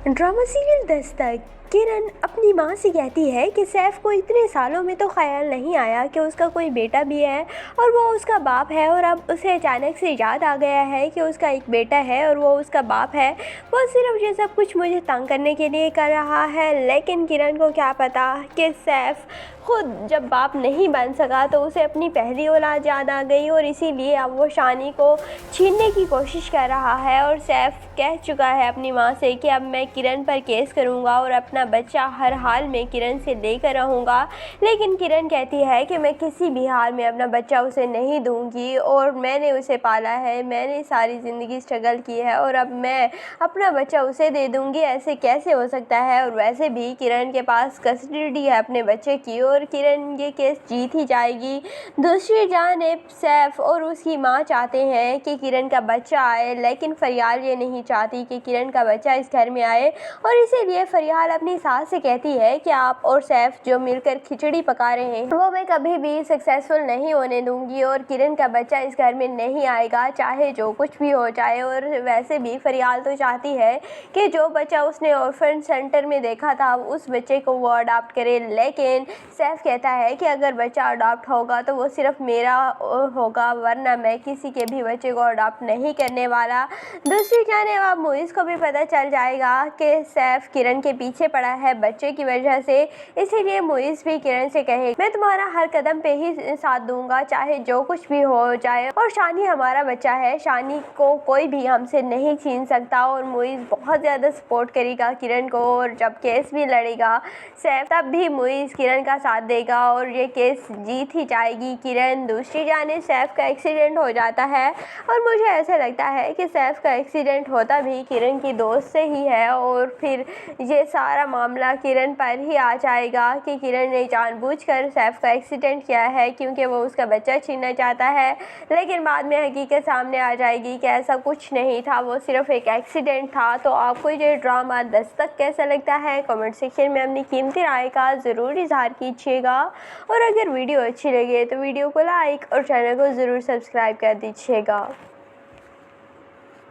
Drama serial Dastak. किरण अपनी माँ से कहती है कि सैफ को इतने सालों में तो ख्याल नहीं आया कि उसका कोई बेटा भी है और वो उसका बाप है, और अब उसे अचानक से याद आ गया है कि उसका एक बेटा है और वो उसका बाप है। वो सिर्फ ये सब कुछ मुझे तंग करने के लिए कर रहा है, लेकिन किरण को क्या पता कि सैफ खुद जब बाप नहीं बन सका तो उसे अपनी पहली औलाद याद आ गई, और इसीलिए अब वो शानी को छीनने की कोशिश कर रहा है। और सैफ कह चुका है अपनी माँ से कि अब मैं किरण पर केस करूँगा और अपना बच्चा हर हाल में किरण से लेकर रहूँगा, लेकिन किरण कहती है कि मैं किसी भी हाल में अपना बच्चा उसे नहीं दूँगी, और मैंने उसे पाला है, मैंने सारी ज़िंदगी स्ट्रगल की है और अब मैं अपना बच्चा उसे दे दूँगी, ऐसे कैसे हो सकता है। और वैसे भी किरण के पास कस्टडी है अपने बच्चे की, और किरण ये केस जीत ही जाएगी। दूसरी जानिब सैफ और उसकी माँ चाहते हैं कि किरण का बच्चा आए, लेकिन फरियाल ये नहीं चाहती कि किरण का बच्चा इस घर में आए, और इसीलिए फरियाल अपनी सास से कहती है कि आप और सैफ जो मिलकर खिचड़ी पका रहे हैं वो मैं कभी भी सक्सेसफुल नहीं होने दूंगी, और किरण का बच्चा इस घर में नहीं आएगा चाहे जो कुछ भी हो जाए। और वैसे भी फरियाल तो चाहती है कि जो बच्चा उसने ऑर्फन सेंटर में देखा था उस बच्चे को वो अडॉप्ट करे, लेकिन सैफ कहता है कि अगर बच्चा अडॉप्ट होगा तो वो सिर्फ मेरा होगा, वरना मैं किसी के भी बच्चे को अडॉप्ट नहीं करने वाला। दूसरी जानिब अब मुइज़ को भी पता चल जाएगा कि सैफ किरण के पीछे पड़ा है बच्चे की वजह से, इसीलिए मुइज़ भी किरण से कहे मैं तुम्हारा हर कदम पे ही साथ दूंगा चाहे जो कुछ भी हो जाए, और शानी हमारा बच्चा है, शानी को कोई भी हमसे नहीं छीन सकता। और मुइज़ बहुत ज़्यादा सपोर्ट करेगा किरण को, और जब केस भी लड़ेगा सैफ तब भी मुइज़ किरण का साथ देगा और ये केस जीत ही जाएगी किरण। दूसरी जानिब सैफ का एक्सीडेंट हो जाता है, और मुझे ऐसा लगता है कि सैफ का एक्सीडेंट होता भी किरण की दोस्त से ही है, और फिर ये सारा मामला किरण पर ही आ जाएगा कि किरण ने जानबूझकर सैफ का एक्सीडेंट किया है क्योंकि वो उसका बच्चा छीनना चाहता है, लेकिन बाद में हकीकत सामने आ जाएगी कि ऐसा कुछ नहीं था, वो सिर्फ एक एक्सीडेंट था। तो आपको ये ड्रामा दस्तक कैसा लगता है कमेंट सेक्शन में अपनी कीमती राय का ज़रूर इजहार कीजिएगा, और अगर वीडियो अच्छी लगे तो वीडियो को लाइक और चैनल को ज़रूर सब्सक्राइब कर दीजिएगा।